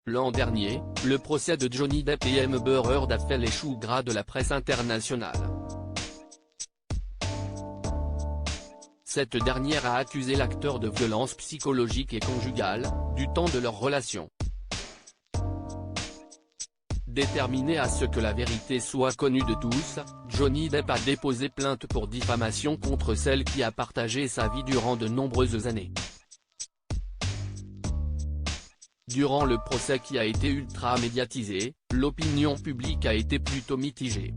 L'an dernier, le procès de Johnny Depp et Amber Heard a fait les choux gras de la presse internationale. Cette dernière a accusé l'acteur de violences psychologiques et conjugales, du temps de leur relation. Déterminé à ce que la vérité soit connue de tous, Johnny Depp a déposé plainte pour diffamation contre celle qui a partagé sa vie durant de nombreuses années. Durant le procès qui a été ultra médiatisé, l'opinion publique a été plutôt mitigée.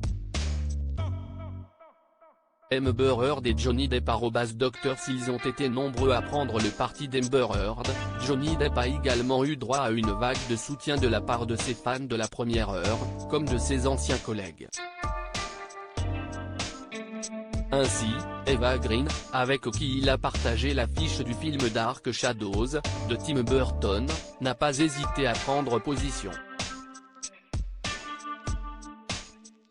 Amber Heard et Johnny Depp @Dr S'ils ont été nombreux à prendre le parti d'Amber Heard, Johnny Depp a également eu droit à une vague de soutien de la part de ses fans de la première heure, comme de ses anciens collègues. Ainsi, Eva Green, avec qui il a partagé l'affiche du film Dark Shadows, de Tim Burton, n'a pas hésité à prendre position.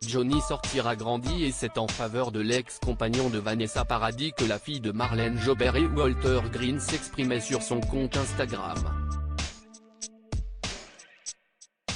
Johnny sortira grandi et c'est en faveur de l'ex-compagnon de Vanessa Paradis que la fille de Marlène Jobert et Walter Green s'exprimait sur son compte Instagram.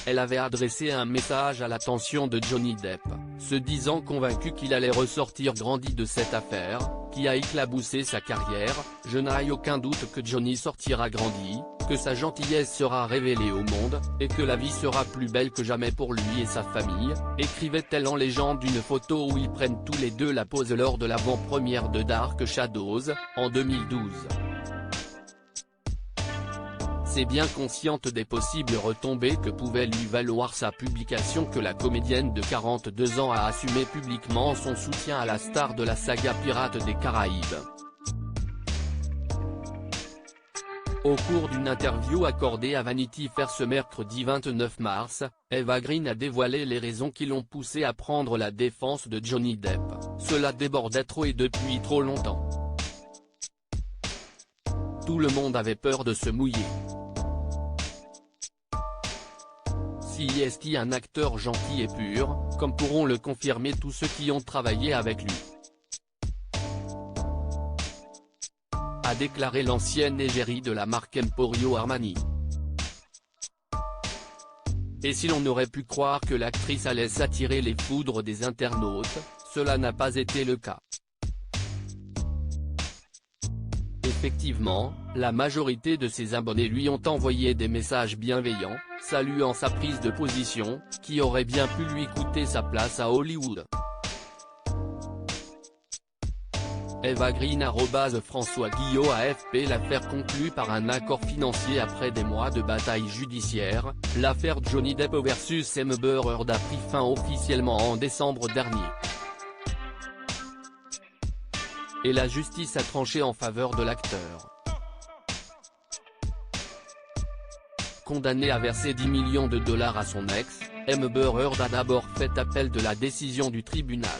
Elle avait adressé un message à l'attention de Johnny Depp, se disant convaincu qu'il allait ressortir grandi de cette affaire, qui a éclaboussé sa carrière. « Je n'ai aucun doute que Johnny sortira grandi, que sa gentillesse sera révélée au monde, et que la vie sera plus belle que jamais pour lui et sa famille », écrivait-elle en légende d'une photo où ils prennent tous les deux la pose lors de l'avant-première de Dark Shadows, en 2012. C'est bien consciente des possibles retombées que pouvait lui valoir sa publication que la comédienne de 42 ans a assumé publiquement son soutien à la star de la saga Pirates des Caraïbes. Au cours d'une interview accordée à Vanity Fair ce mercredi 29 mars, Eva Green a dévoilé les raisons qui l'ont poussée à prendre la défense de Johnny Depp. « Cela débordait trop et depuis trop longtemps. Tout le monde avait peur de se mouiller. Si est un acteur gentil et pur, comme pourront le confirmer tous ceux qui ont travaillé avec lui », a déclaré l'ancienne égérie de la marque Emporio Armani. Et si l'on aurait pu croire que l'actrice allait s'attirer les foudres des internautes, cela n'a pas été le cas. Effectivement, la majorité de ses abonnés lui ont envoyé des messages bienveillants, saluant sa prise de position, qui aurait bien pu lui coûter sa place à Hollywood. Eva Green @François Guillot AFP. L'affaire conclue par un accord financier après des mois de bataille judiciaire, l'affaire Johnny Depp vs Amber Heard a pris fin officiellement en décembre dernier. Et la justice a tranché en faveur de l'acteur. Condamné à verser 10 millions de dollars à son ex, Amber Heard a d'abord fait appel de la décision du tribunal.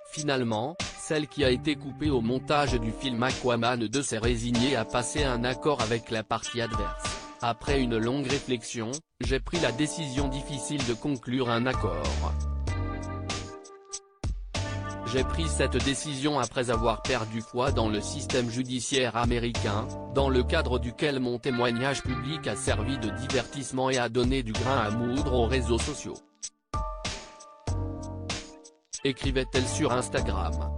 Finalement, celle qui a été coupée au montage du film Aquaman 2 s'est résignée à passer un accord avec la partie adverse. « Après une longue réflexion, j'ai pris la décision difficile de conclure un accord. J'ai pris cette décision après avoir perdu foi dans le système judiciaire américain, dans le cadre duquel mon témoignage public a servi de divertissement et a donné du grain à moudre aux réseaux sociaux », écrivait-elle sur Instagram.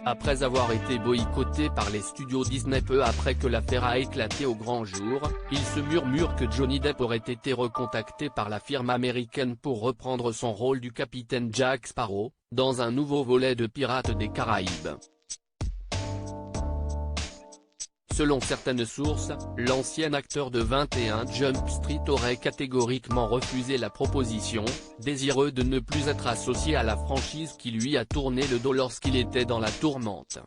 Après avoir été boycotté par les studios Disney peu après que l'affaire a éclaté au grand jour, il se murmure que Johnny Depp aurait été recontacté par la firme américaine pour reprendre son rôle du capitaine Jack Sparrow, dans un nouveau volet de Pirates des Caraïbes. Selon certaines sources, l'ancien acteur de 21 Jump Street aurait catégoriquement refusé la proposition, désireux de ne plus être associé à la franchise qui lui a tourné le dos lorsqu'il était dans la tourmente.